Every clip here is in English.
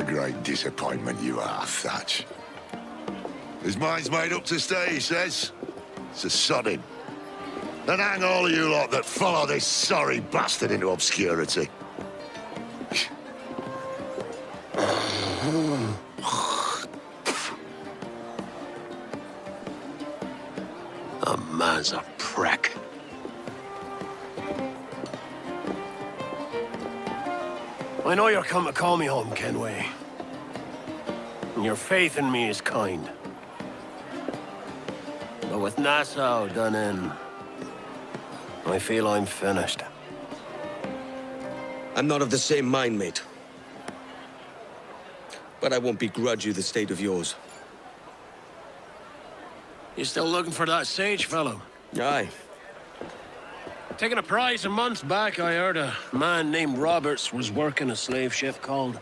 a great disappointment you are, Thatch. His mind's made up to stay, he says. So sod him. And hang all of you lot that follow this sorry bastard into obscurity. The man's a prick. I know you're come to call me home, Kenway. And your faith in me is kind. But with Nassau done in, I feel I'm finished. I'm not of the same mind, mate. But I won't begrudge you the state of yours. You still looking for that sage fellow? Aye. Taking a prize a month back, I heard a man named Roberts was working a slave ship called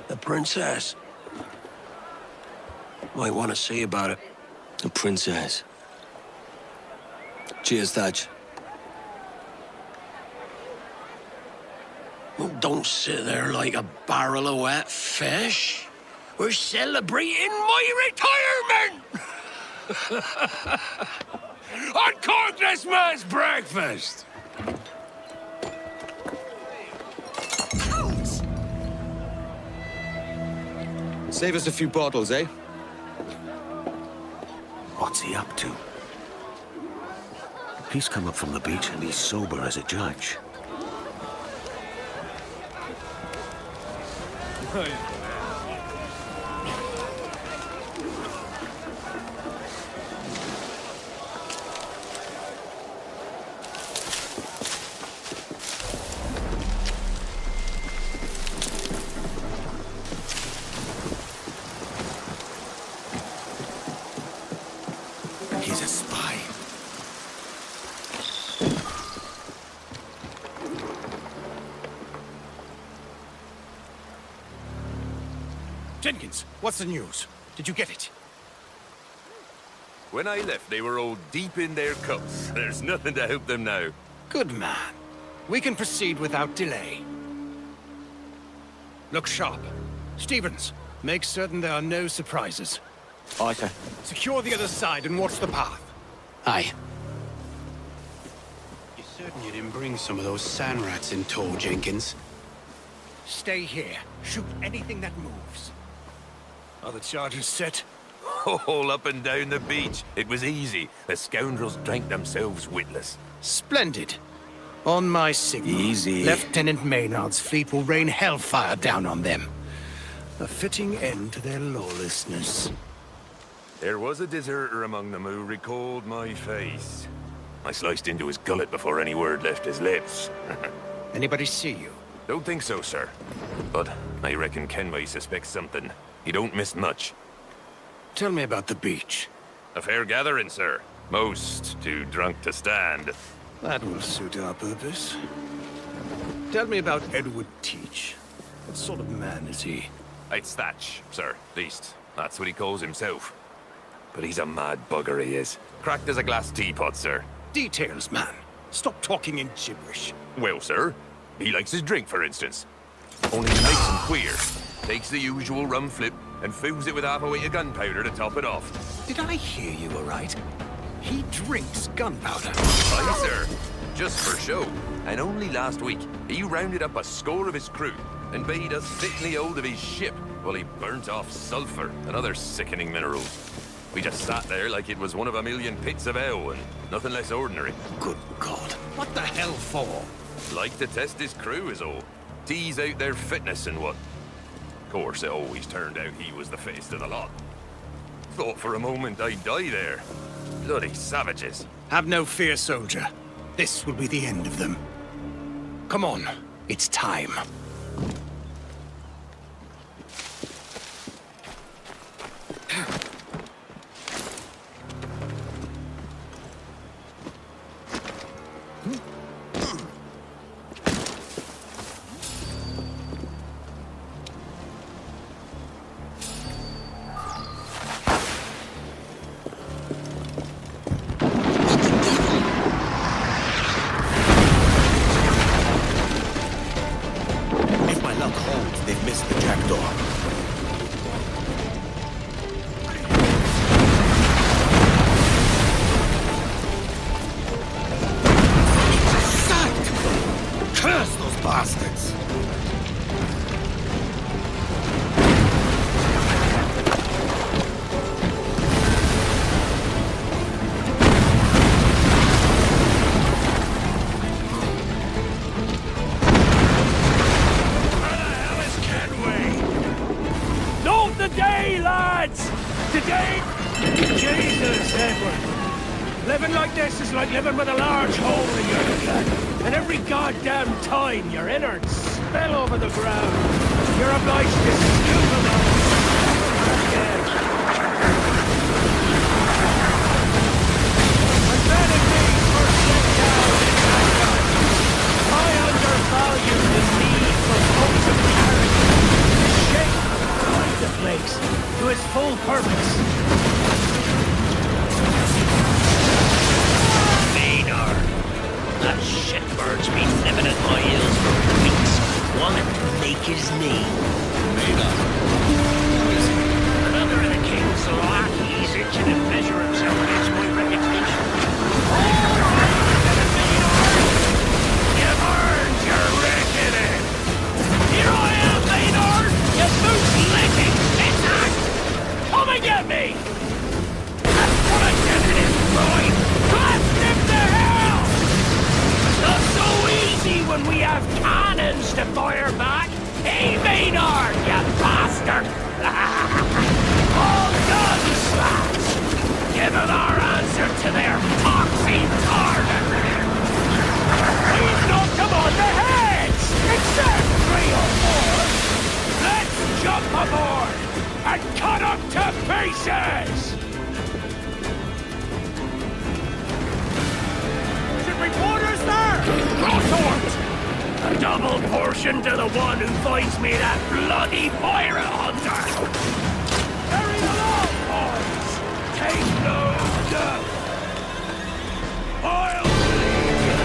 the Princess. Might want to see about it. The Princess. Cheers, Thatch. Well, don't sit there like a barrel of wet fish. We're celebrating my retirement! Uncork this man's breakfast! Save us a few bottles, eh? What's he up to? He's come up from the beach and he's sober as a judge. He's a spy. Jenkins, what's the news? Did you get it? When I left, they were all deep in their cups. There's nothing to help them now. Good man. We can proceed without delay. Look sharp. Stevens, make certain there are no surprises. Aye, sir. Secure the other side and watch the path. Aye. You're certain you didn't bring some of those sand rats in tow, Jenkins? Stay here. Shoot anything that moves. Are the charges set? All up and down the beach. It was easy. The scoundrels drank themselves witless. Splendid. On my signal, Easy. Lieutenant Maynard's fleet will rain hellfire down on them. A fitting end to their lawlessness. There was a deserter among them who recalled my face. I sliced into his gullet before any word left his lips. Anybody see you? Don't think so, sir. But I reckon Kenway suspects something. He don't miss much. Tell me about the beach. A fair gathering, sir. Most too drunk to stand. That will suit our purpose. Tell me about Edward Teach. What sort of man is he? It's Thatch, sir. Least, that's what he calls himself. But he's a mad bugger, he is. Cracked as a glass teapot, sir. Details, man. Stop talking in gibberish. Well, sir, he likes his drink, for instance. Only he makes him queer. Takes the usual rum flip and fills it with half a weight of gunpowder to top it off. Did I hear you aright? He drinks gunpowder. Aye, sir. Just for show. And only last week, he rounded up a score of his crew and bade us sit in the hold of his ship while he burnt off sulfur and other sickening minerals. We just sat there like it was one of a million pits of hell and nothing less ordinary. Good God. What the hell for? Like to test his crew is all. Tease out their fitness and what. Of course, it always turned out he was the fittest of the lot. Thought for a moment I'd die there. Bloody savages. Have no fear, soldier. This will be the end of them. Come on. It's time. If my luck holds, they've missed the jackdaw. like this is like living with a large hole in your gut. And every goddamn time your innards spill over the ground, you're obliged to scoop them up. Again. When men and me first set down in Bangkok, I undervalued the need for wholesome character to shape the place to its full purpose. That shitbird's been nibbling at my heels for weeks, wanting to make his name. Maynard. Who is he? Another of the king's lackeys itching to measure himself against my reputation. All right, Maynard! You've earned your reckoning! Here I am, Maynard! You boot-licking pissant! Come and get me! That's what I said to this boy! Blast him to hell! Not so easy when we have cannons to fire back! Hey, Maynard, you bastard! All done, slaps! Give them our answer to their poxy target! We've knocked them on the heads! Except 3 or 4! Let's jump aboard and cut up to pieces! Should we quarters there? Crosswords! A double portion to the one who finds me that bloody pirate hunter! Carry along, boys! Take no doubt! I'll leave you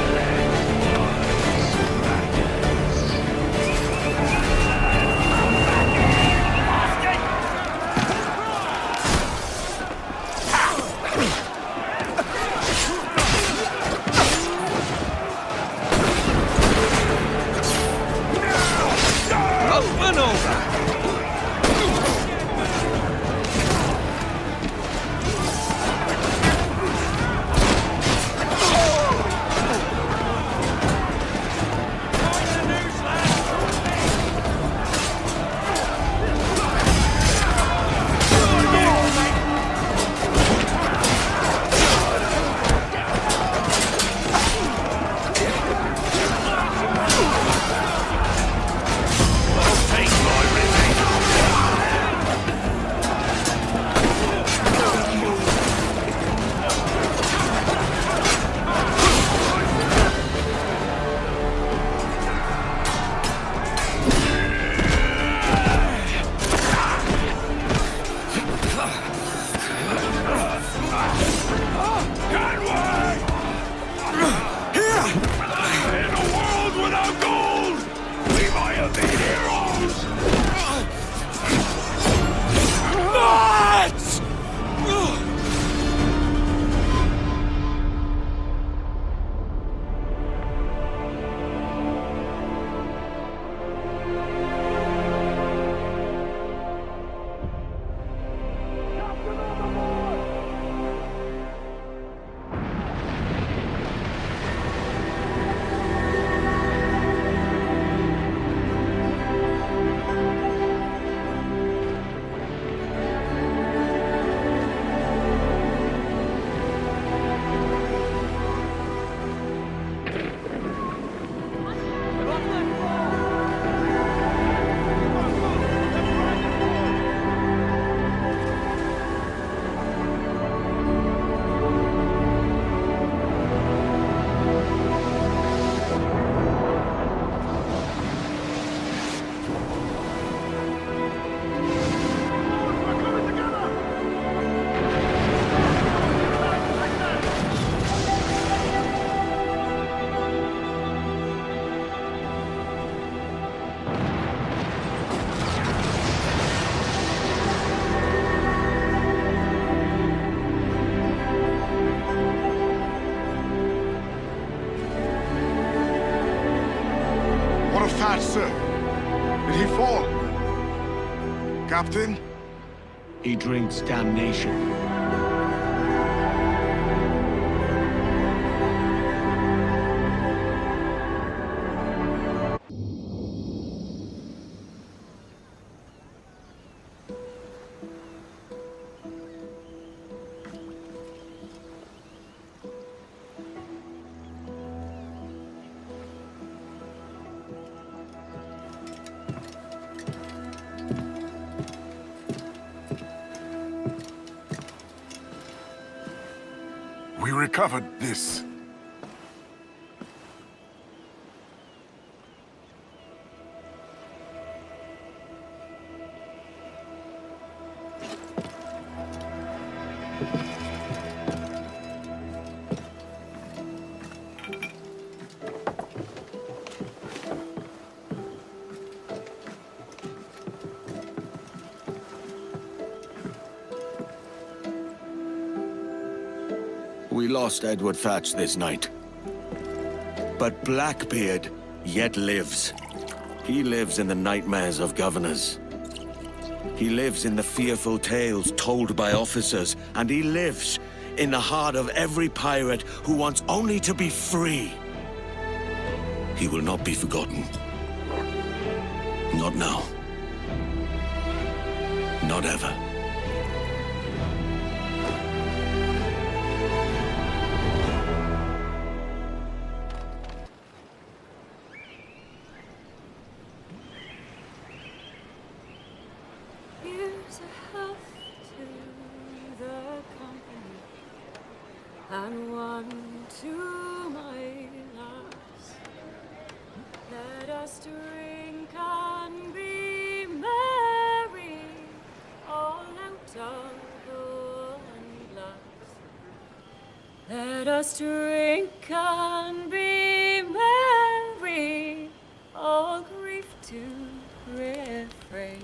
Sir, did he fall? Captain? He drinks damnation. We recovered this. We lost Edward Thatch this night. But Blackbeard yet lives. He lives in the nightmares of governors. He lives in the fearful tales told by officers, and he lives in the heart of every pirate who wants only to be free. He will not be forgotten. Not now. Not ever. Here's a health to the company, and one to my loss. Let us drink and be merry, all out of the glass. Let us drink and be merry, all grief to refrain.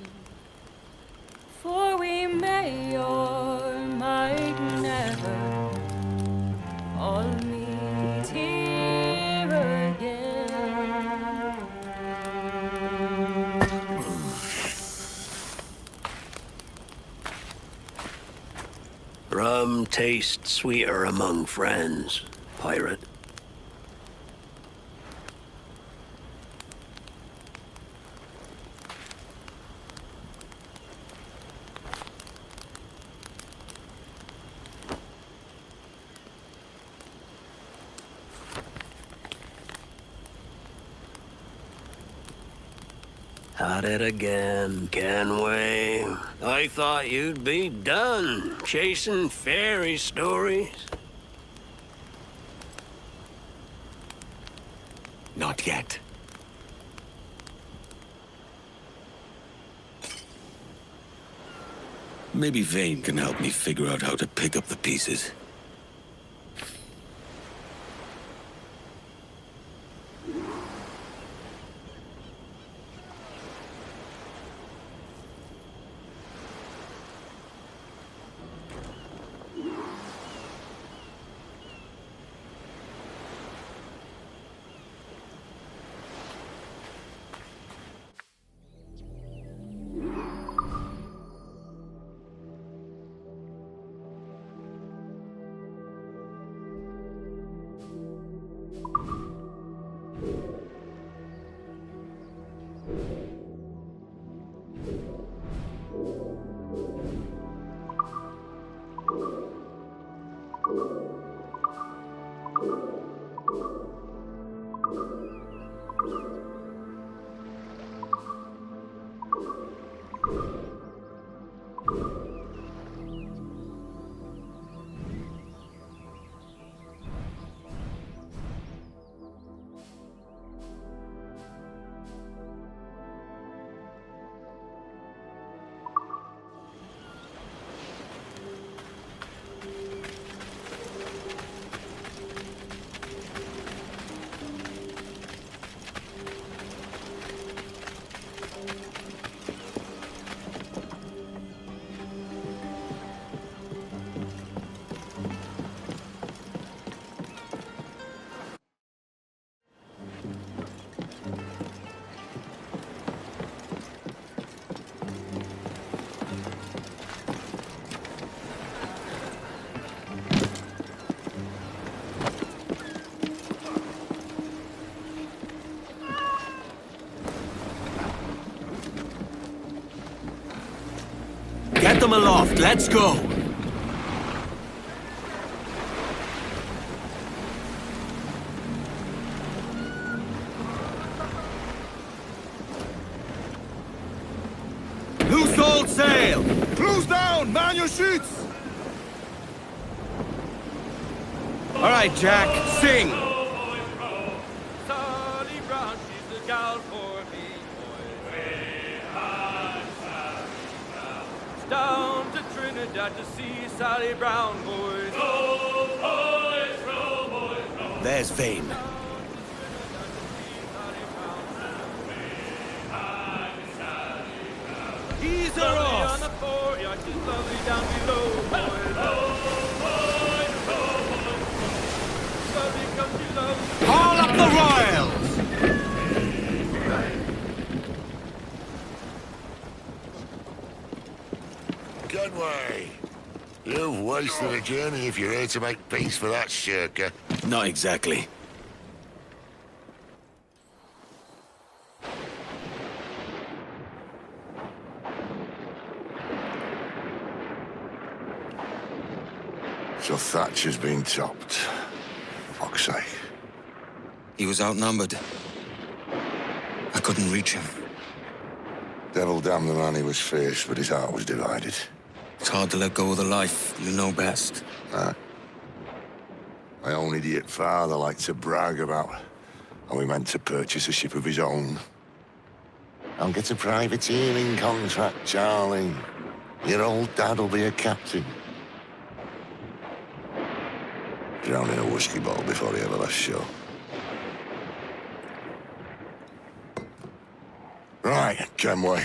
For we may or might never all meet here again. Rum tastes sweeter among friends, pirate. At it again, Kenway. I thought you'd be done chasing fairy stories. Not yet. Maybe Vane can help me figure out how to pick up the pieces. Get them aloft, let's go! Loose all sail! Close down! Man your sheets! All right, Jack, sing! Sally Brown, she's the gal for me, boys. Down to Trinidad to see Sally Brown, boys. Roll, boys, roll, boys, roll. There's Vane. He's her off! On the foreyard, she's lovely down below, boys. Roll, boys, roll, boys. Lovely comes she loves. Haul up the royals! Kenway, you've wasted a journey if you're here to make peace for that shirker. Not exactly. So Thatcher's been topped. Fuck's sake. He was outnumbered. I couldn't reach him. Devil damn the man, he was fierce, but his heart was divided. It's hard to let go of the life you know best. Nah. My own idiot father liked to brag about how he meant to purchase a ship of his own. I'll get a privateering contract, Charlie. Your old dad'll be a captain. Drowned in a whiskey bottle before he ever left shore. Right, Kenway.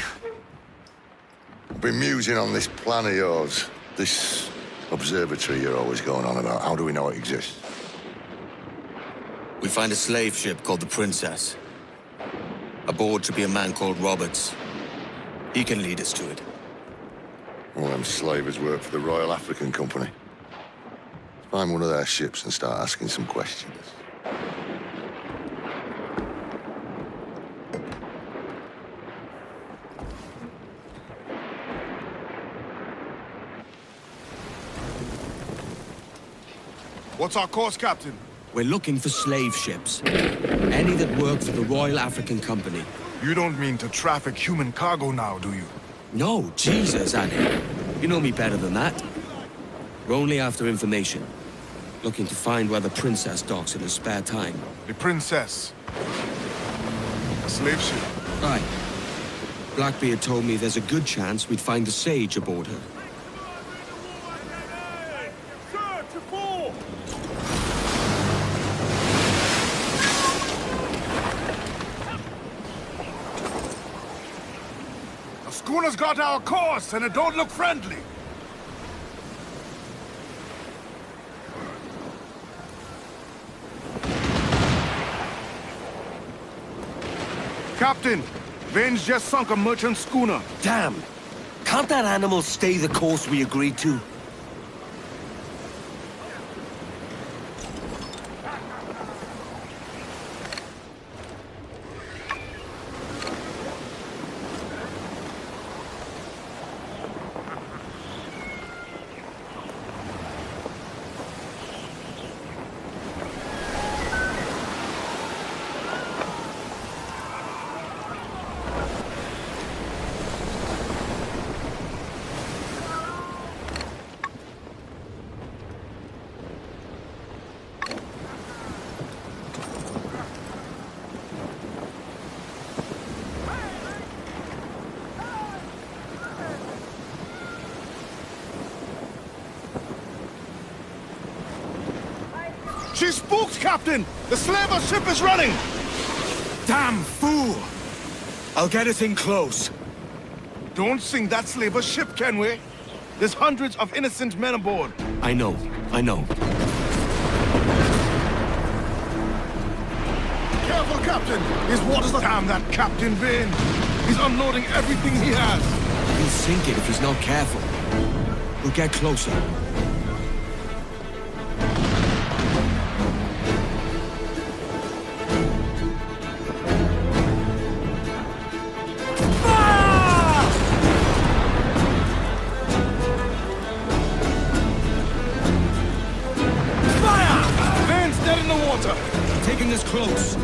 I've been musing on this plan of yours. This observatory you're always going on about. How do we know it exists? We find a slave ship called the Princess. Aboard should be a man called Roberts. He can lead us to it. All them slavers work for the Royal African Company. Find one of their ships and start asking some questions. What's our course, Captain? We're looking for slave ships. Any that work for the Royal African Company. You don't mean to traffic human cargo now, do you? No, Jesus, Annie. You know me better than that. We're only after information. Looking to find where the Princess docks in her spare time. The Princess. A slave ship. Right. Blackbeard told me there's a good chance we'd find the Sage aboard her. The schooner's got our course, and it don't look friendly. Captain, Vane's just sunk a merchant schooner. Damn! Can't that animal stay the course we agreed to? She spooked, Captain! The slaver ship is running! Damn fool! I'll get us in close. Don't sink that slaver ship, Kenway. There's hundreds of innocent men aboard. I know. Careful, Captain! His water's the... Damn that Captain Vane! He's unloading everything he has! He'll sink it if he's not careful. We'll get closer. Taking us close.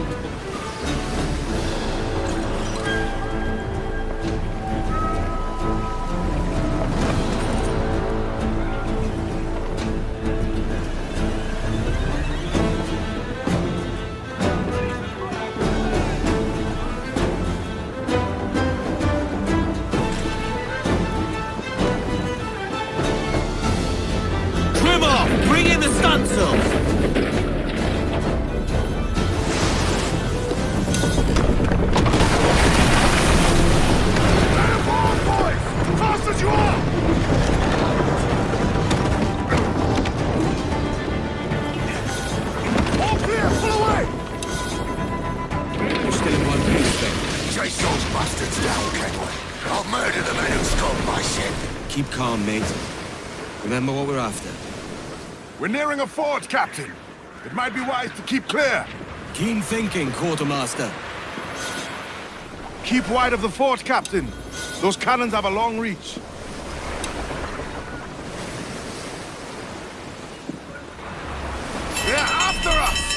calm, mate. Remember what we're after. We're nearing a fort, Captain. It might be wise to keep clear. Keen thinking, Quartermaster. Keep wide of the fort, Captain. Those cannons have a long reach. They're after us!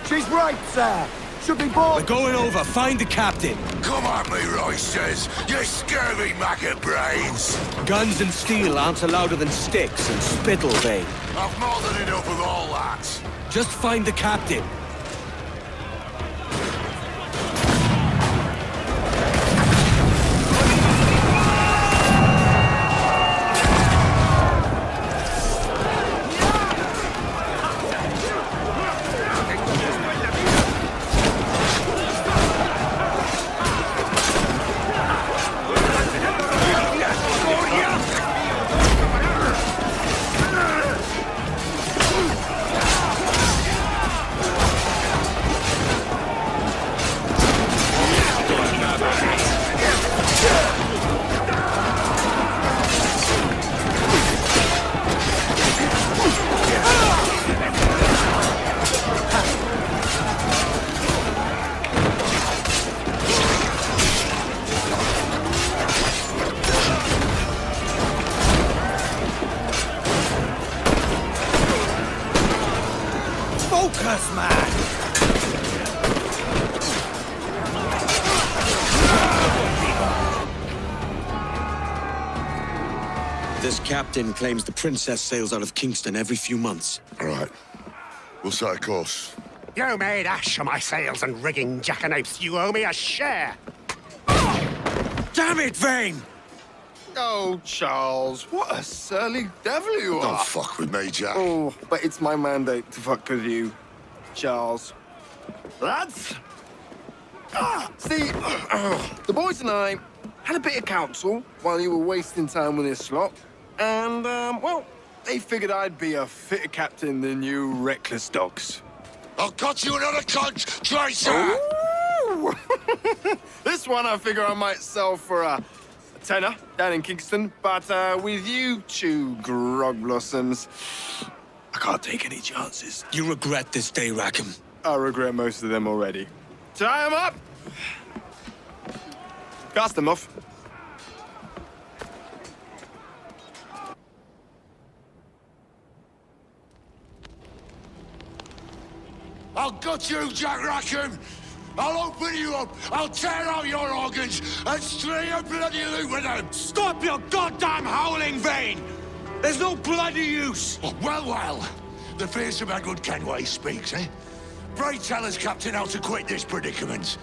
She's right, sir. Should be bored. We're going over. Find the captain. Come at me, Roysters, you scurvy maggot brains! Guns and steel aren't louder than sticks and spittle, Vane. I've more than enough of all that. Just find the captain. Focus, man! This captain claims the princess sails out of Kingston every few months. All right. We'll set a course. You made ash of my sails and rigging, jackanapes. You owe me a share. Damn it, Vane! Oh, Charles, what a surly devil you Don't are. fuck with me, Jack. Oh, but it's my mandate to fuck with you, Charles. Lads! See, the boys and I had a bit of counsel while you were wasting time with this lot. And, well, they figured I'd be a fitter captain than you reckless dogs. I'll cut you another cunt, Tracer! Ooh. This one I figure I might sell for a tenner down in Kingston, but with you two grog blossoms, I can't take any chances. You regret this day, Rackham. I regret most of them already. Tie them up! Cast them off. I'll gut you, Jack Rackham! I'll open you up, I'll tear out your organs, and string your bloody loot with them! Stop your goddamn howling, Vane! There's no bloody use! Well, well, the fearsome Edward Kenway speaks, eh? Pray tell us, Captain, how to quit this predicament.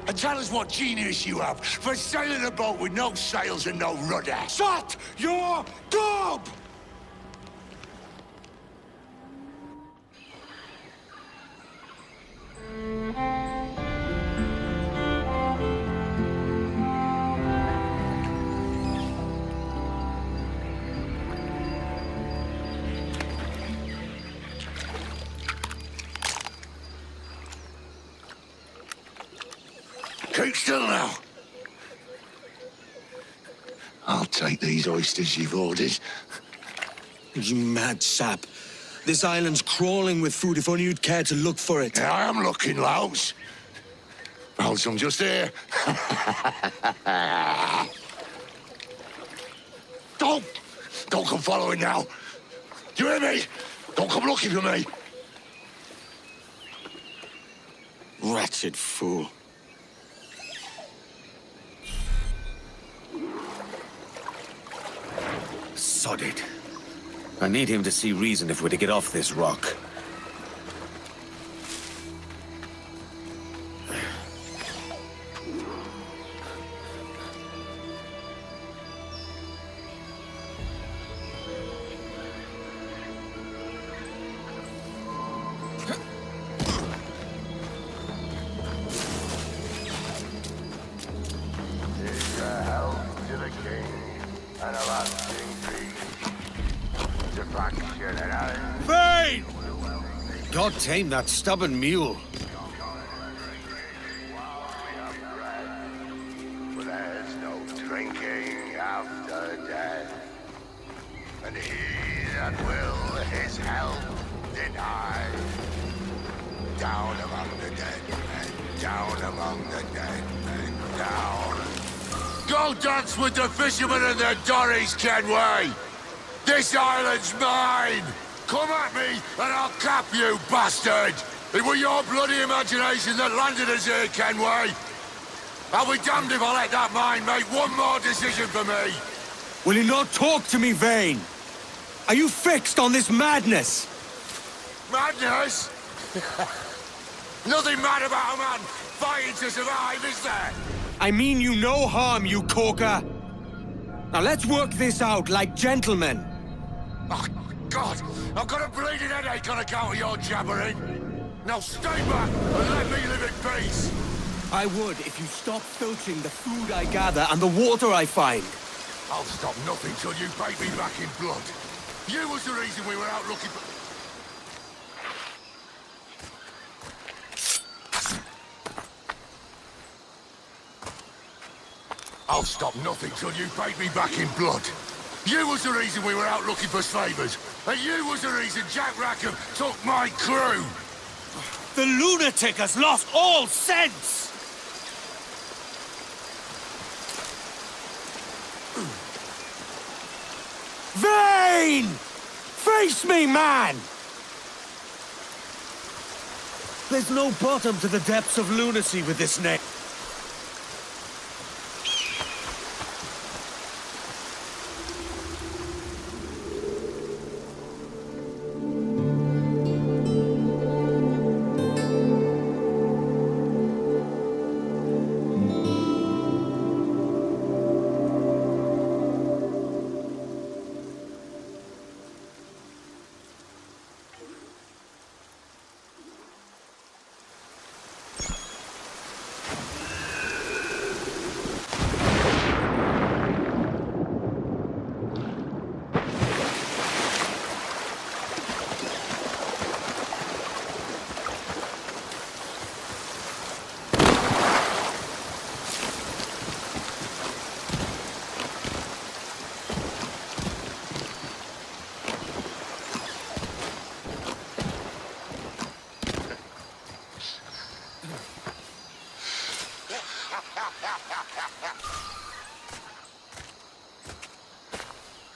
And tell us what genius you have for sailing a boat with no sails and no rudder. Shut your gob! Keep still now. I'll take these oysters you've ordered. You mad sap. This island's crawling with food if only you'd care to look for it. Yeah, I am looking, Louse. Found some just here. Don't come following now. Do you hear me? Don't come looking for me. Wretched fool. Sod it. I need him to see reason if we're to get off this rock. Vane! God tame that stubborn mule. There's no drinking after death, and he that will his help deny. Down among the dead men, down among the dead men, down. Go dance with the fishermen and their dories, Kenway! This island's mine! Come at me, and I'll cap you, bastard! It was your bloody imagination that landed us here, Kenway! I'll be damned if I let that mind make one more decision for me! Will you not talk to me, Vane? Are you fixed on this madness? Madness? Nothing mad about a man fighting to survive, is there? I mean you no harm, you corker. Now let's work this out like gentlemen. Oh, God! I've got a bleeding headache on account of your jabbering! Now stay back and let me live in peace! I would if you stopped filching the food I gather and the water I find. I'll stop nothing till you pay me back in blood. You was the reason we were out looking for... I'll stop nothing till you paid me back in blood. You was the reason we were out looking for slavers. And you was the reason Jack Rackham took my crew. The lunatic has lost all sense! Vane! Face me, man! There's no bottom to the depths of lunacy with this name.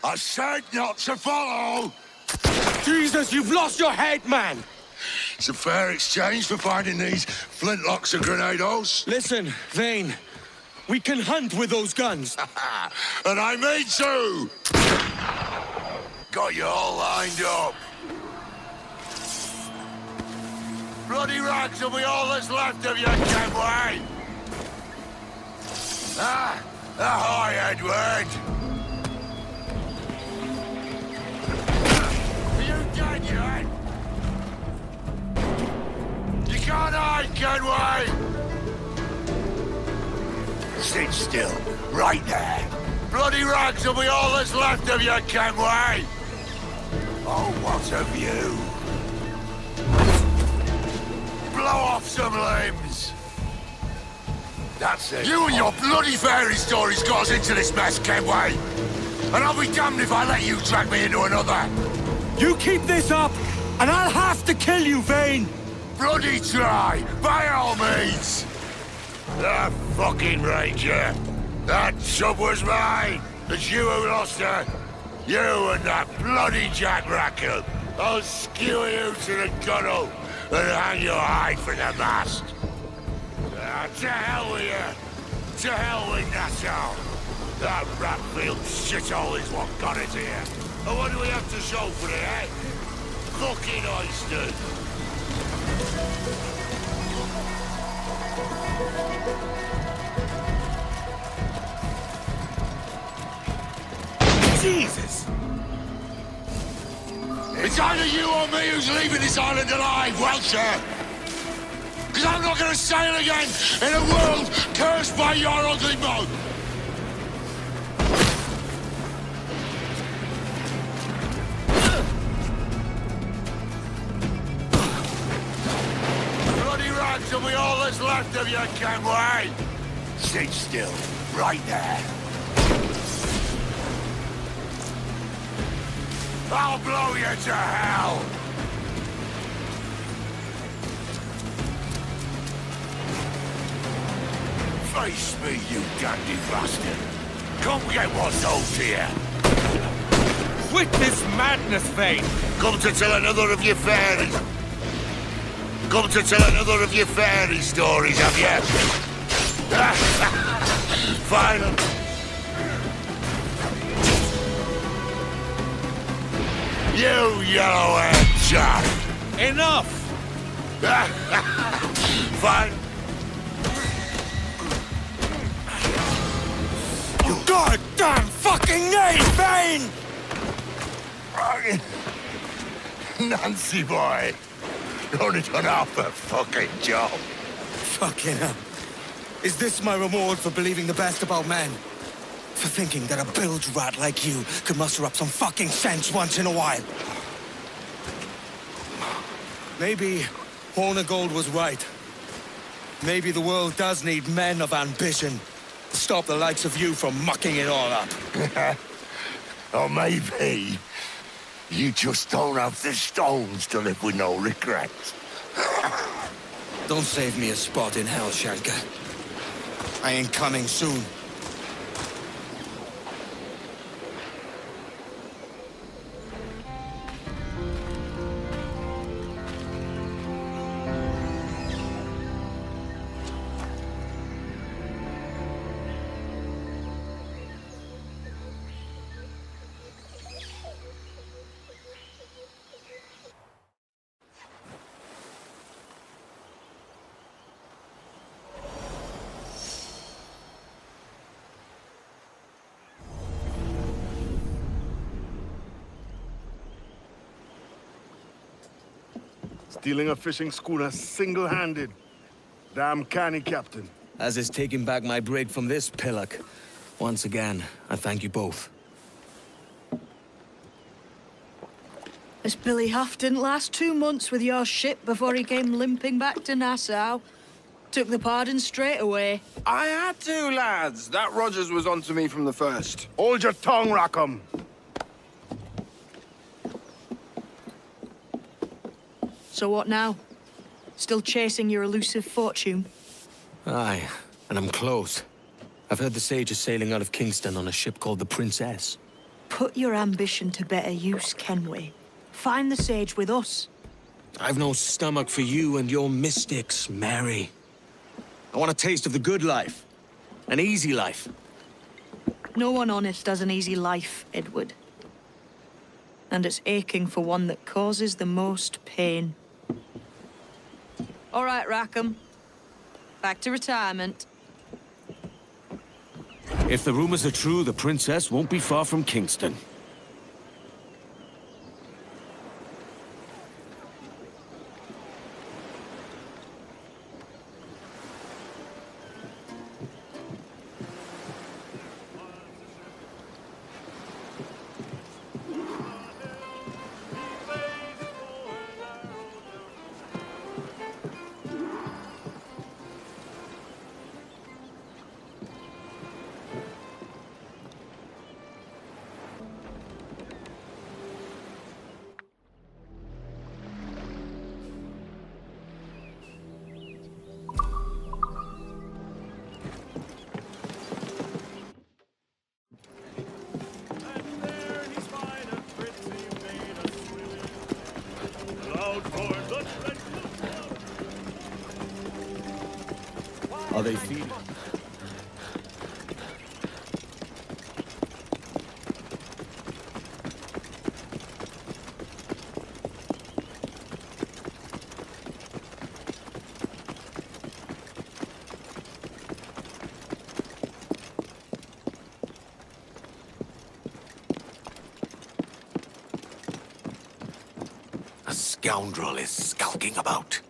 I said not to follow! Jesus, you've lost your head, man! It's a fair exchange for finding these flintlocks and grenados. Listen, Vane. We can hunt with those guns. And I mean to! Got you all lined up. Bloody rags will be all that's left of you, Kenway! Ahoy, Edward! Dead yet? You can't hide, Kenway! Sit still, right there. Bloody rags will be all that's left of you, Kenway! Oh, what a view! Blow off some limbs! That's it. You and your bloody fairy stories got us into this mess, Kenway. And I'll be damned if I let you drag me into another. You keep this up, and I'll have to kill you, Vane! Bloody try, by all means. That fucking ranger. That chub was mine. It's you who lost her. You and that bloody Jack Rackham. I'll skewer you to the gunnel and hang your hide from the mast. To hell with you. To hell with Nassau. That Ratfield shithole is what got us here. And what do we have to show for it, eh? Fucking oysters. Jesus! It's either you or me who's leaving this island alive, Welcher! Because I'm not going to sail again in a world cursed by your ugly mug! Bloody rags will be all that's left of you, Kenway! Sit still, right there. I'll blow you to hell! Face me, you dandy bastard! Come get what's owed here! Quit this madness, Vane! Come to tell another of your fairies! Come to tell another of your fairy stories, have you? Fine! You yellow-haired chap! Enough! Fine! You goddamn fucking name, Vane! Nancy boy! Only done half a fucking job. Fucking hell. Is this my reward for believing the best about men? For thinking that a bilge rat like you could muster up some fucking sense once in a while? Maybe Horn of Gold was right. Maybe the world does need men of ambition to stop the likes of you from mucking it all up. Or maybe you just don't have the stones to live with no regrets. Don't save me a spot in hell, Shanker. I ain't coming soon. Stealing a fishing schooner single-handed. Damn canny, Captain. As is taking back my brig from this pillock. Once again, I thank you both. This Billy Huff didn't last 2 months with your ship before he came limping back to Nassau. Took the pardon straight away. I had to, lads. That Rogers was onto me from the first. Hold your tongue, Rackham. So what now? Still chasing your elusive fortune? Aye, and I'm close. I've heard the Sage is sailing out of Kingston on a ship called the Princess. Put your ambition to better use, Kenway. Find the Sage with us. I've no stomach for you and your mystics, Mary. I want a taste of the good life. An easy life. No one honest has an easy life, Edward. And it's aching for one that causes the most pain. All right, Rackham. Back to retirement. If the rumors are true, the Princess won't be far from Kingston. they feed him. A scoundrel is skulking about.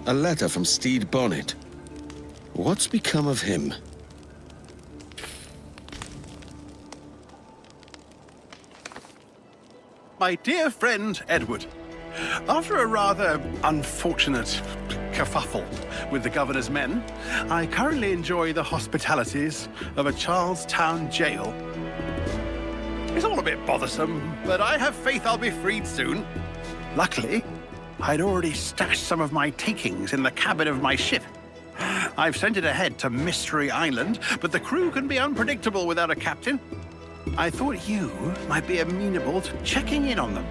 A letter from Stede Bonnet. What's become of him? My dear friend, Edward. After a rather unfortunate kerfuffle with the governor's men, I currently enjoy the hospitalities of a Charlestown jail. It's all a bit bothersome, but I have faith I'll be freed soon. Luckily, I'd already stashed some of my takings in the cabin of my ship. I've sent it ahead to Mystery Island, but the crew can be unpredictable without a captain. I thought you might be amenable to checking in on them.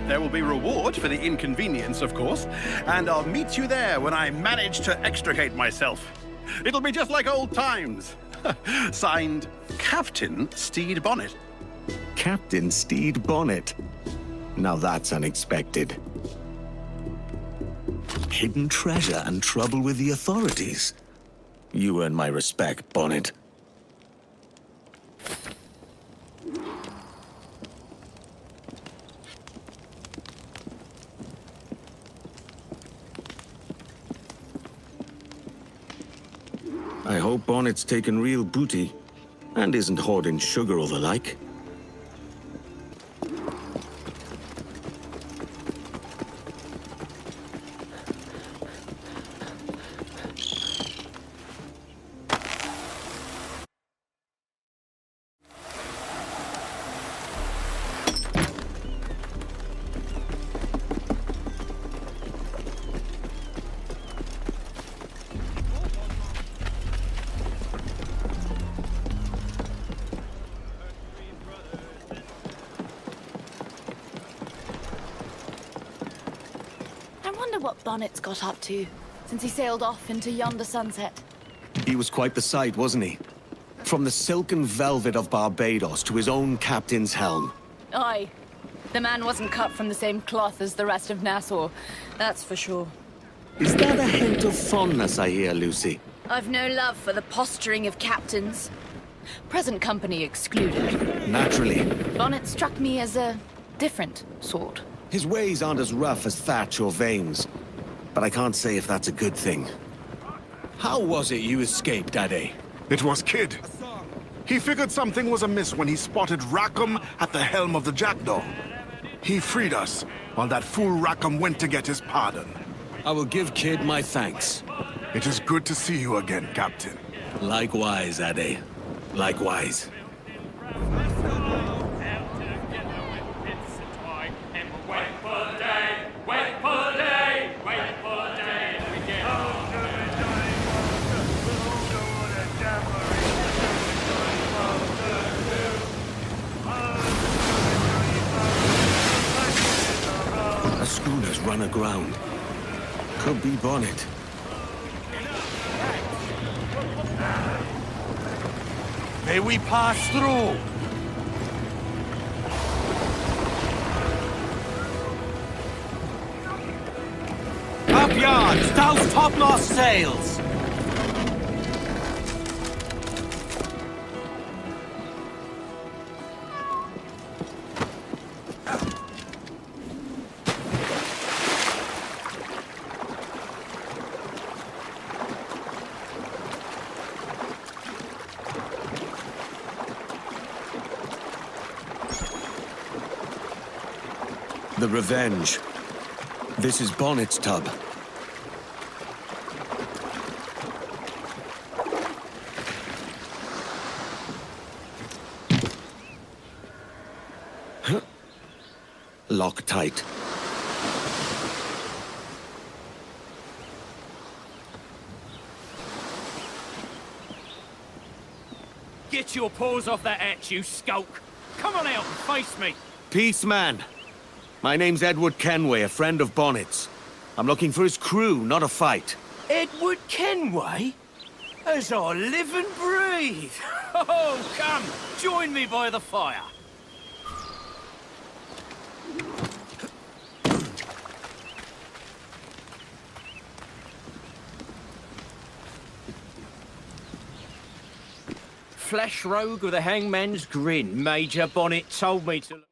There will be reward for the inconvenience, of course, and I'll meet you there when I manage to extricate myself. It'll be just like old times. Signed, Captain Stede Bonnet. Captain Stede Bonnet. Now that's unexpected. Hidden treasure and trouble with the authorities. You earn my respect, Bonnet. I hope Bonnet's taken real booty and isn't hoarding sugar or the like. What Bonnet's got up to since he sailed off into yonder sunset. He was quite the sight, wasn't he? From the silken velvet of Barbados to his own captain's helm. Aye. The man wasn't cut from the same cloth as the rest of Nassau, that's for sure. Is that a hint of fondness I hear, Lucy? I've no love for the posturing of captains. Present company excluded. Naturally. Bonnet struck me as a different sort. His ways aren't as rough as Thatch or Vames, but I can't say if that's a good thing. How was it you escaped, Daddy? It was Kidd. He figured something was amiss when he spotted Rackham at the helm of the Jackdaw. He freed us, while that fool Rackham went to get his pardon. I will give Kidd my thanks. It is good to see you again, Captain. Likewise, Ade. Likewise. A schooner's run aground. Could be Bonnet. May we pass through? Up yards! Douse topmast sails! The Revenge. This is Bonnet's tub. Lock tight. Get your paws off that hatch, you skulk! Come on out and face me! Peace, man. My name's Edward Kenway, a friend of Bonnet's. I'm looking for his crew, not a fight. Edward Kenway? As I live and breathe! Oh, come, join me by the fire. Flesh rogue with a hangman's grin. Major Bonnet told me to look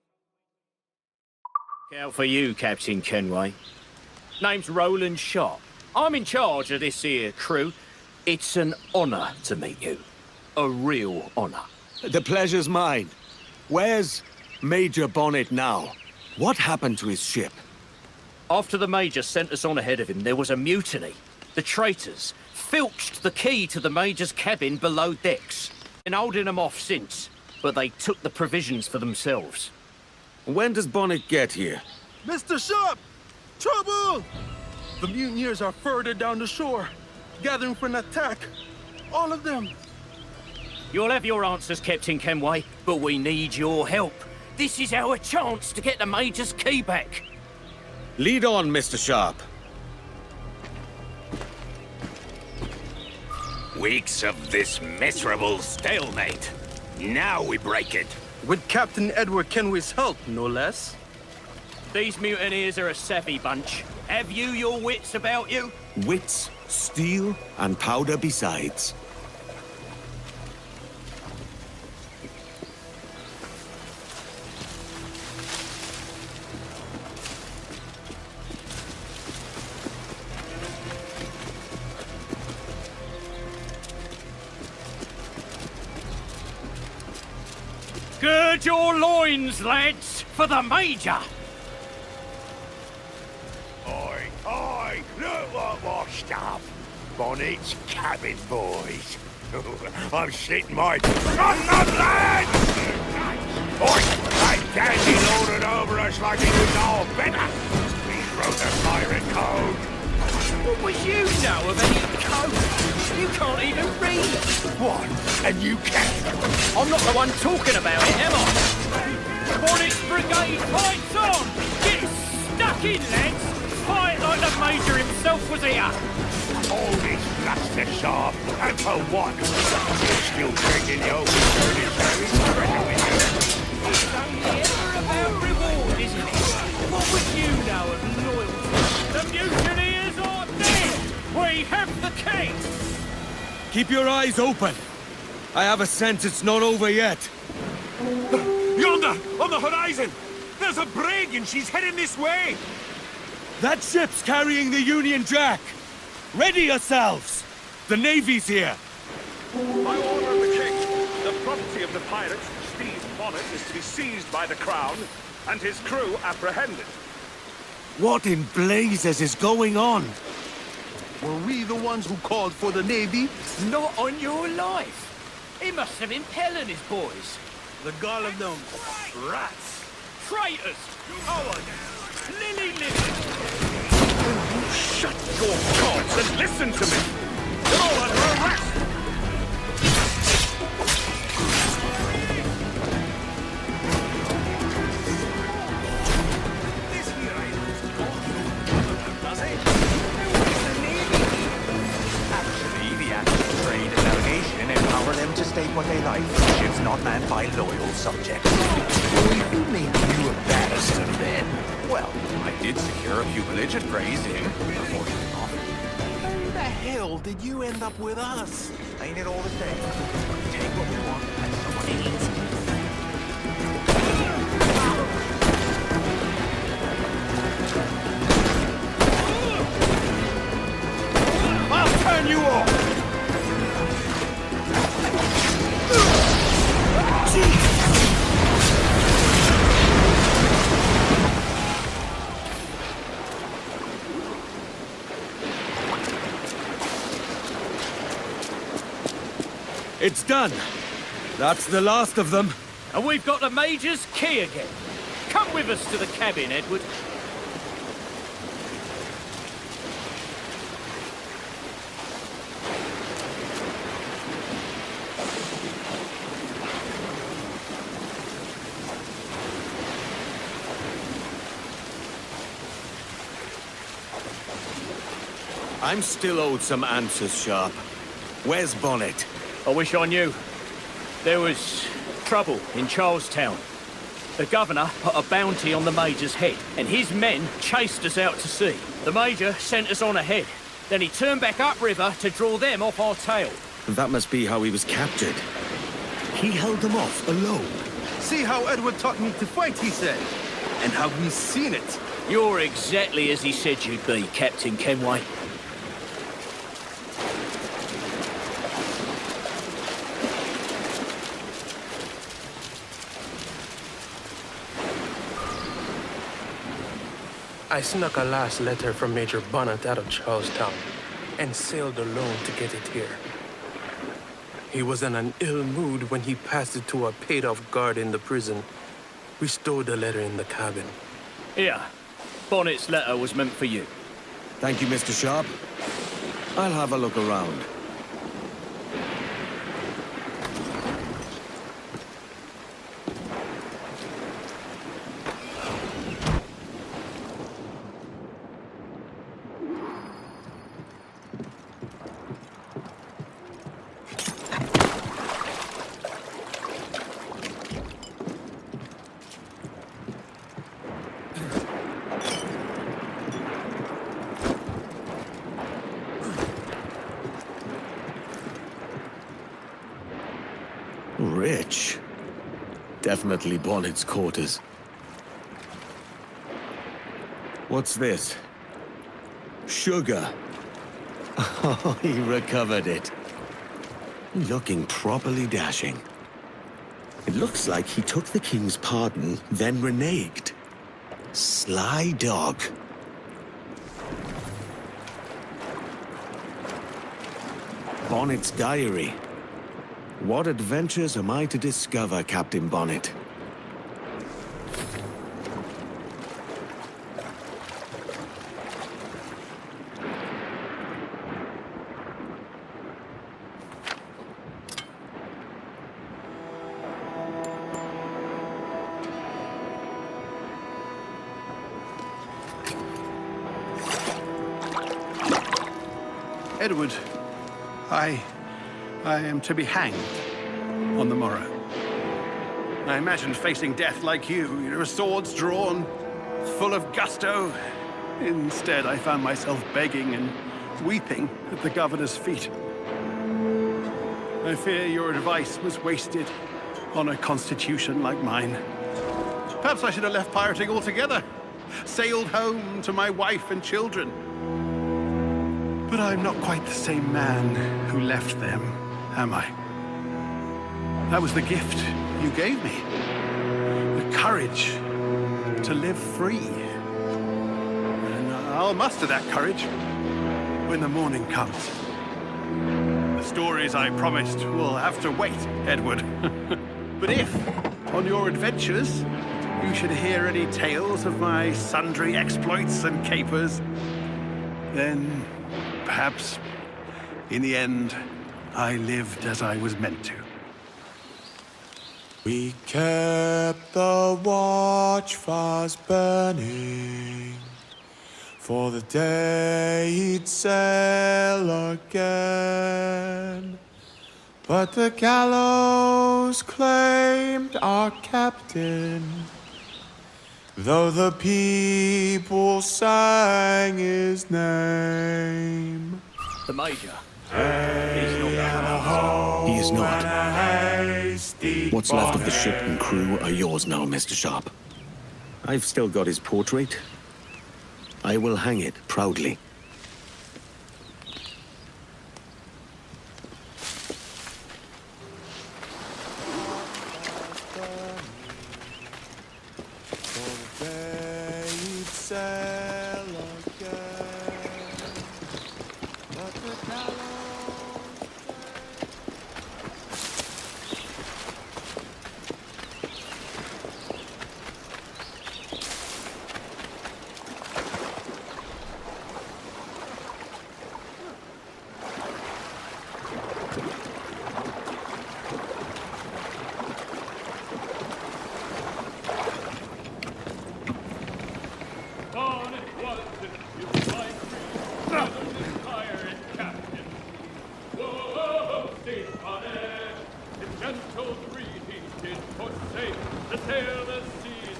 out for you, Captain Kenway. Name's Roland Sharp. I'm in charge of this here crew. It's an honor to meet you. A real honor. The pleasure's mine. Where's Major Bonnet now? What happened to his ship? After the Major sent us on ahead of him, there was a mutiny. The traitors filched the key to the Major's cabin below decks. Been holding them off since, but they took the provisions for themselves. When does Bonnet get here? Mr. Sharp! Trouble! The mutineers are further down the shore, gathering for an attack. All of them. You'll have your answers, Captain Kenway, but we need your help. This is our chance to get the Major's key back. Lead on, Mr. Sharp. Weeks of this miserable stalemate. Now we break it. With Captain Edward Kenway's help, no less. These mutineers are a savvy bunch. Have you your wits about you? Wits, steel, and powder besides. Gird your loins, lads, for the Major! Oi, oi, look what washed up. Bonnet's cabin boys. I'm sitting my... Run them, lads! Oi, they dandy lorded over us like he was all better. We wrote the pirate code. What would you know of any code? You can't even read! What? And you can't? I'm not the one talking about it, am I? Bonnet's brigade fights on! Get stuck in, lads! Fight like the Major himself was here! All this bluster sharp, and for what? You're still drinking the old dirty service treasure with you. It's only ever about reward, isn't it? What would you know of loyalty? The mutineers are dead! We have the key! Keep your eyes open. I have a sense it's not over yet. Yonder, on the horizon! There's a brig and she's heading this way! That ship's carrying the Union Jack. Ready yourselves. The Navy's here. By order of the king, the property of the pirates, Steve Bonnet, is to be seized by the crown and his crew apprehended. What in blazes is going on? Were we the ones who called for the Navy? Not on your life! He must have been Pell and his boys. The gall of them. Rats. Traitors! Cowards! Lily-livered! Shut your gods and listen to me! You're all under arrest! To state what they like. Ships not manned by loyal subjects. You mean you were Barristan then? Well, I did secure a pupillage at Gray's Inn before taking off. How the hell did you end up with us? Ain't it all the same? Take what we want and someone eats. I'll turn you off! It's done. That's the last of them. And we've got the Major's key again. Come with us to the cabin, Edward. I'm still owed some answers, Sharp. Where's Bonnet? I wish I knew. There was trouble in Charlestown. The governor put a bounty on the Major's head, and his men chased us out to sea. The Major sent us on ahead. Then he turned back upriver to draw them off our tail. That must be how he was captured. He held them off alone. See how Edward taught me to fight, he said. And how we've seen it. You're exactly as he said you'd be, Captain Kenway. I snuck a last letter from Major Bonnet out of Charlestown and sailed alone to get it here. He was in an ill mood when he passed it to a paid-off guard in the prison. We stowed the letter in the cabin. Here. Bonnet's letter was meant for you. Thank you, Mr. Sharp. I'll have a look around. Rich. Definitely Bonnet's quarters. What's this? Sugar. Oh, he recovered it. Looking properly dashing. It looks like he took the king's pardon, then reneged. Sly dog. Bonnet's diary. What adventures am I to discover, Captain Bonnet? Edward, I am to be hanged on the morrow. I imagined facing death like you, swords drawn, full of gusto. Instead, I found myself begging and weeping at the governor's feet. I fear your advice was wasted on a constitution like mine. Perhaps I should have left pirating altogether, sailed home to my wife and children. But I'm not quite the same man who left them, am I? That was the gift you gave me. The courage to live free. And I'll muster that courage when the morning comes. The stories I promised will have to wait, Edward. But if, on your adventures, you should hear any tales of my sundry exploits and capers, then perhaps, in the end, I lived as I was meant to. We kept the watch fast burning for the day he'd sail again. But the gallows claimed our captain, though the people sang his name. The Major. He is not. What's left of the ship and crew are yours now, Mr. Sharp. I've still got his portrait. I will hang it proudly.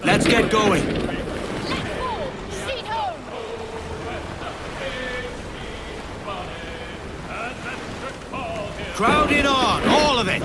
Let's get going. Sheet home! Crowd it on, all of it.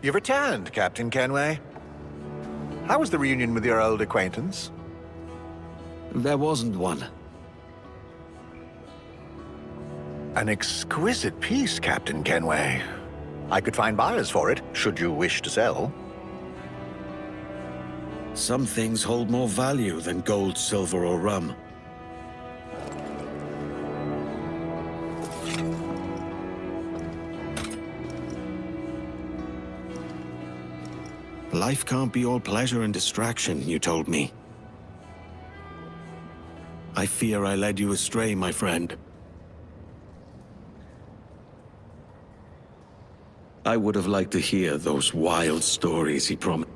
You've returned, Captain Kenway. How was the reunion with your old acquaintance? There wasn't one. An exquisite piece, Captain Kenway. I could find buyers for it, should you wish to sell. Some things hold more value than gold, silver, or rum. Life can't be all pleasure and distraction, you told me. I fear I led you astray, my friend. I would have liked to hear those wild stories he promised.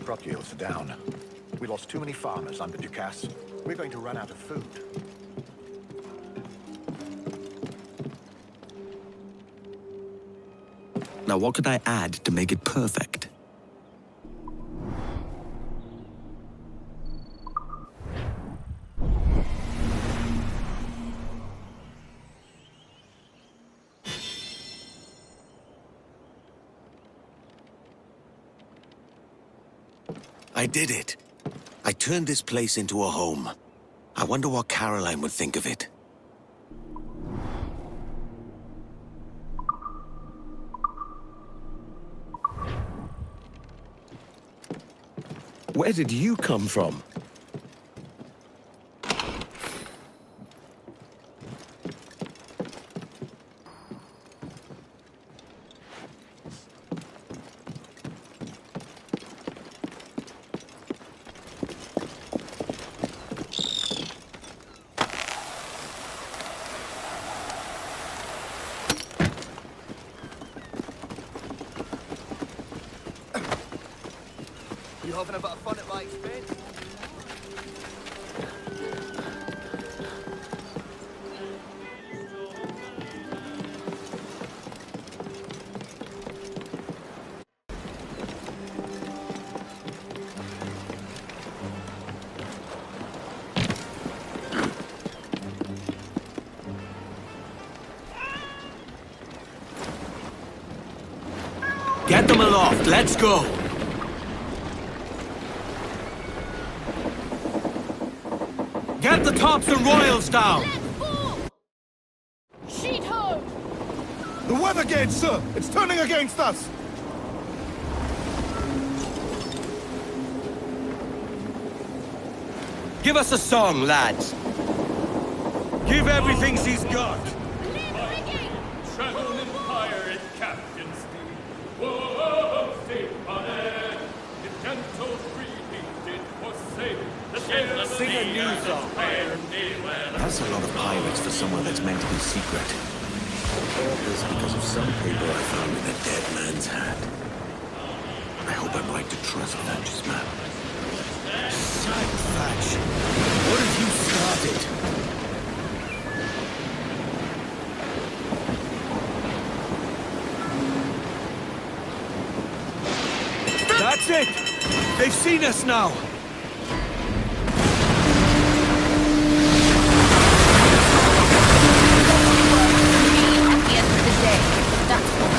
Crop yields are down. We lost too many farmers under Ducasse. We're going to run out of food. Now what could I add to make it perfect? I did it. I turned this place into a home. I wonder what Caroline would think of it. Where did you come from? You having a bit of fun at my expense? Get them aloft, let's go! Get the tops and royals down! Sheet home! The weather gauge, sir! It's turning against us! Give us a song, lads! Give everything she's got! Traveling fire is Captain Steve. Whoa, stay on it. The gentle repeated for sailing. Sing a new song. That's a lot of pirates for someone that's meant to be secret. All this because of some paper I found in a dead man's hat. I hope I'm right to trust Thatch's man. Side Thatch, what have you started? That's it! They've seen us now! At the end of the day, that's all.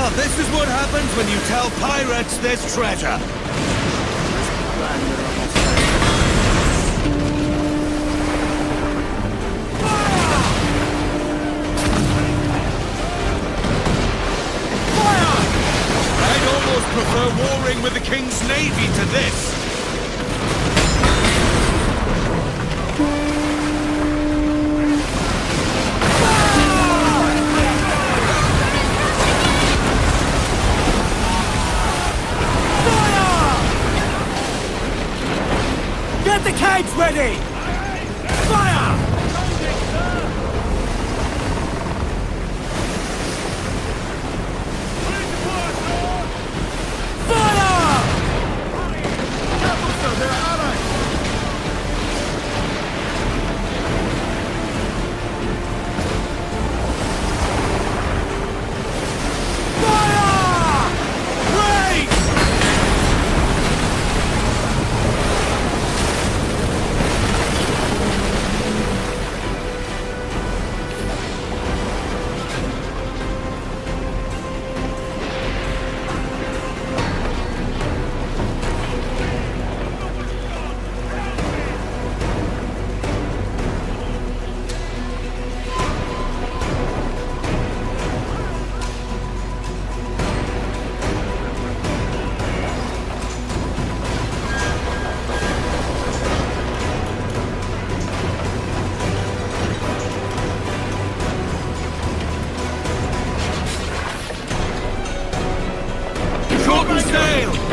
Oh, this is what happens when you tell pirates there's treasure. I'd almost prefer warring with the King's Navy to this! Get the kegs ready! Fire!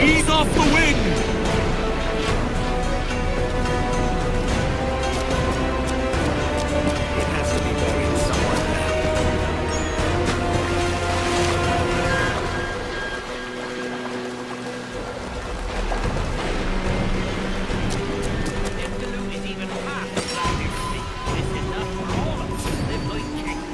Ease off the wind! It has to be buried somewhere If the loot is even half the size you think, it's enough for all of us to live like kings.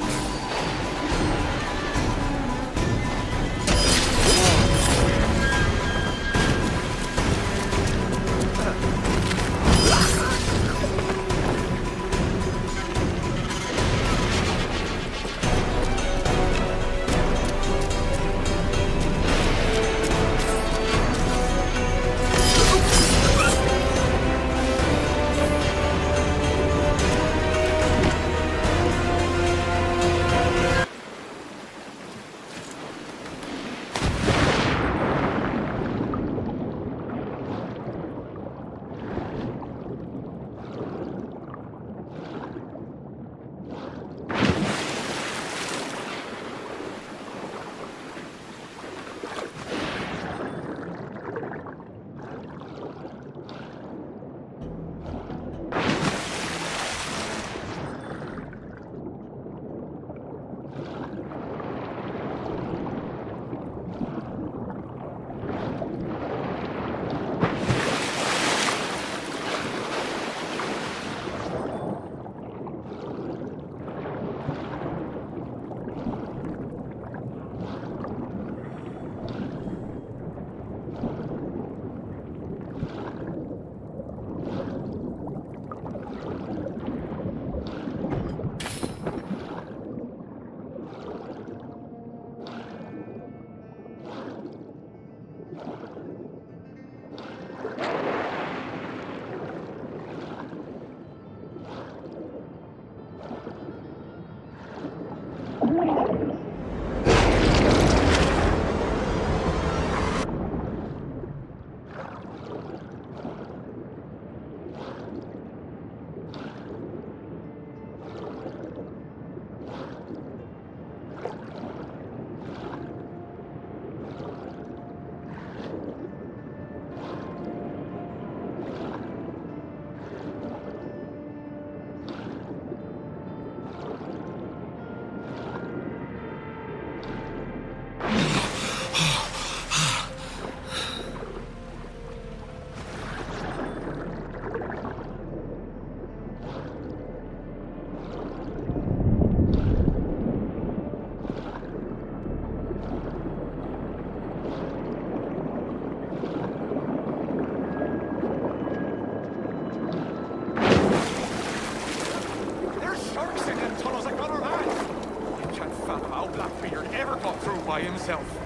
myself.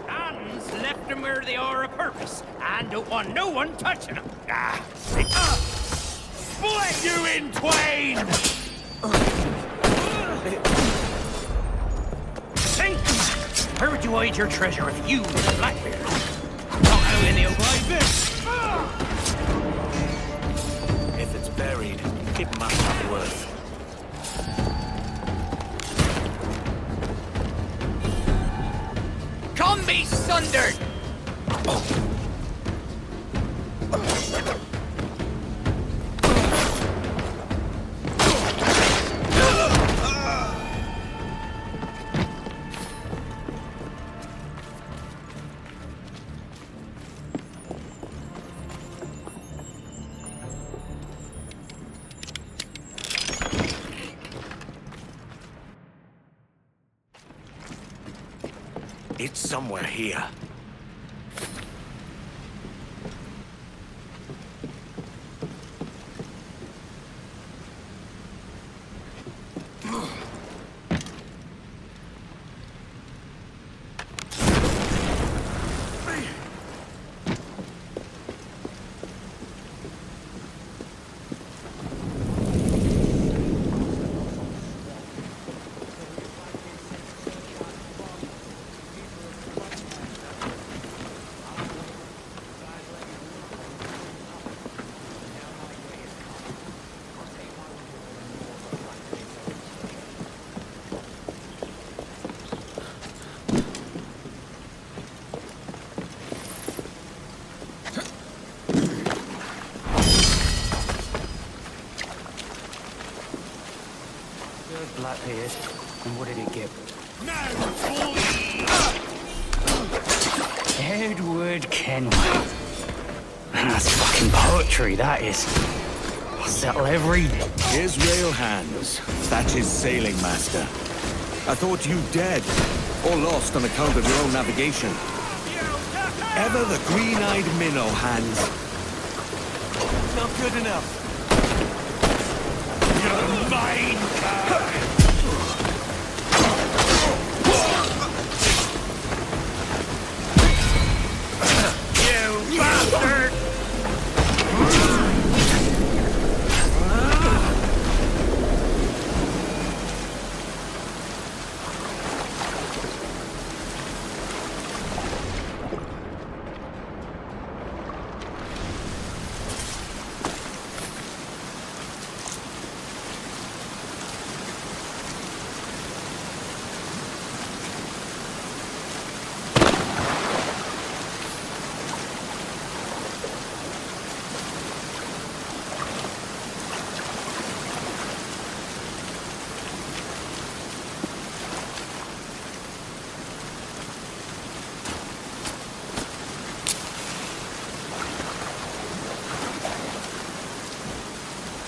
Hands left them where they are a purpose, and don't want no one touching them. Split you in twain! Think! Where would you hide your treasure if you were Blackbeard? Not how any will hide this! If it's buried, it must have worth. Come be sundered! It's somewhere here. Blackbeard, and what did he get? Edward Kenway. That's fucking poetry, that is. I'll settle every... Israel Hands, Thatch's sailing master. I thought you dead, or lost on account of your own navigation. Ever the green-eyed minnow, Hands. Not good enough. You're mine, you bastard!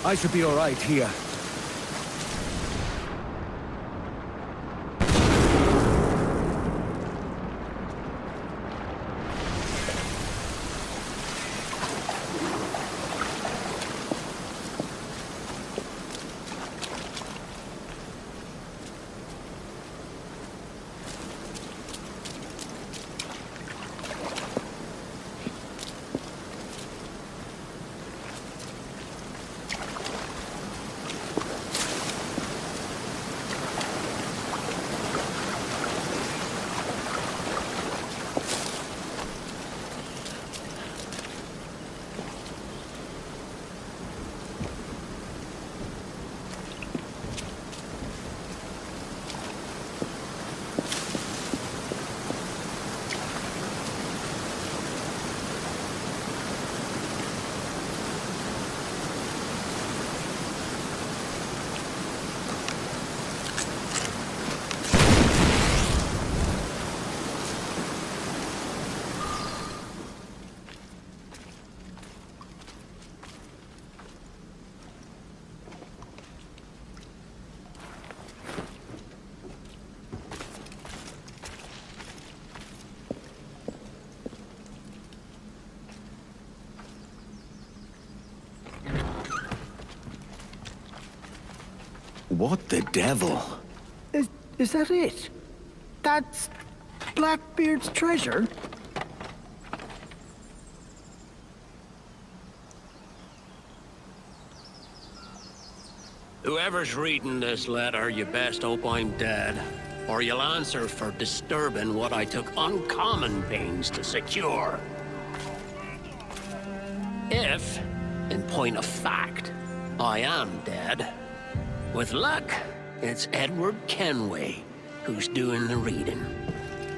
I should be all right here. What the devil? Is that it? That's Blackbeard's treasure? Whoever's reading this letter, you best hope I'm dead, or you'll answer for disturbing what I took uncommon pains to secure. If, in point of fact, I am dead, with luck, it's Edward Kenway who's doing the reading,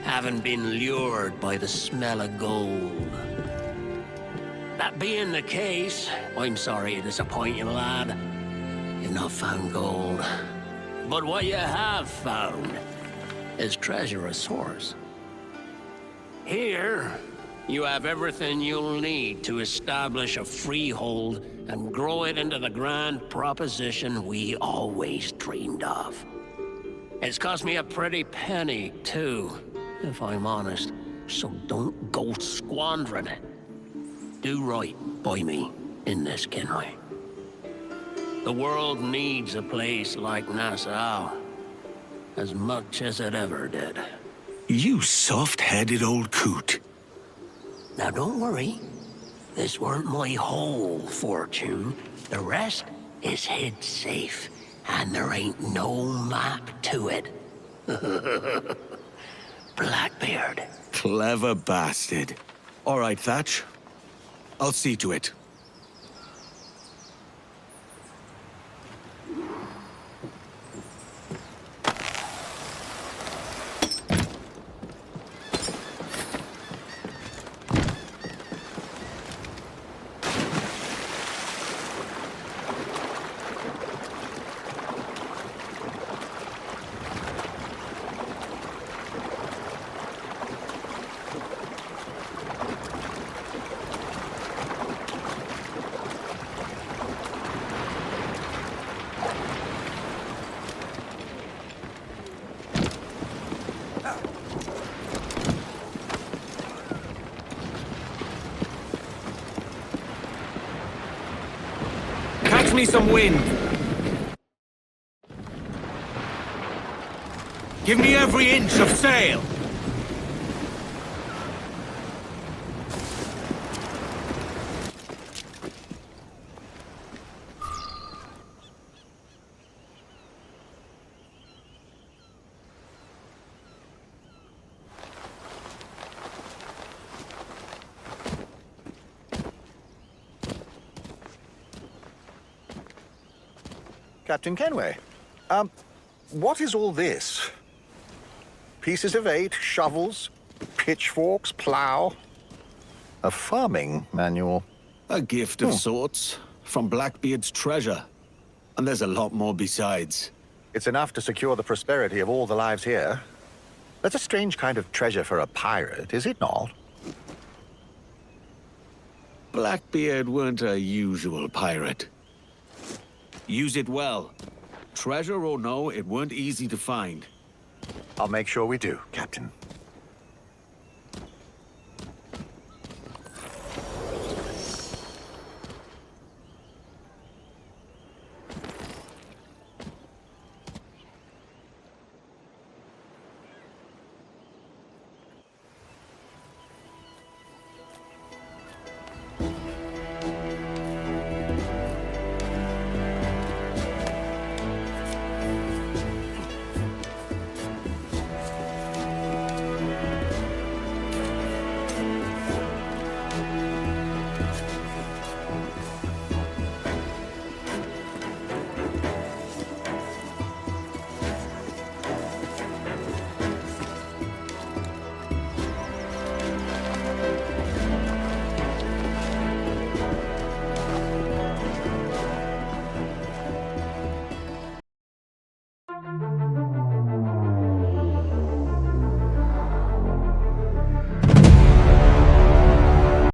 having been lured by the smell of gold. That being the case, I'm sorry to disappoint you, lad. You've not found gold. But what you have found is treasure of source. Here, you have everything you'll need to establish a freehold and grow it into the grand proposition we always dreamed of. It's cost me a pretty penny, too, if I'm honest, so don't go squandering it. Do right by me in this, Kenway. The world needs a place like Nassau, as much as it ever did. You soft-headed old coot. Now don't worry, this weren't my whole fortune. The rest is hid safe, and there ain't no map to it. Blackbeard. Clever bastard. All right, Thatch. I'll see to it. Catch me some wind. Give me every inch of sail. Captain Kenway, what is all this? Pieces of 8, shovels, pitchforks, plow. A farming manual. A gift of sorts, from Blackbeard's treasure. And there's a lot more besides. It's enough to secure the prosperity of all the lives here. That's a strange kind of treasure for a pirate, is it not? Blackbeard weren't a usual pirate. Use it well. Treasure or no, it weren't easy to find. I'll make sure we do, Captain.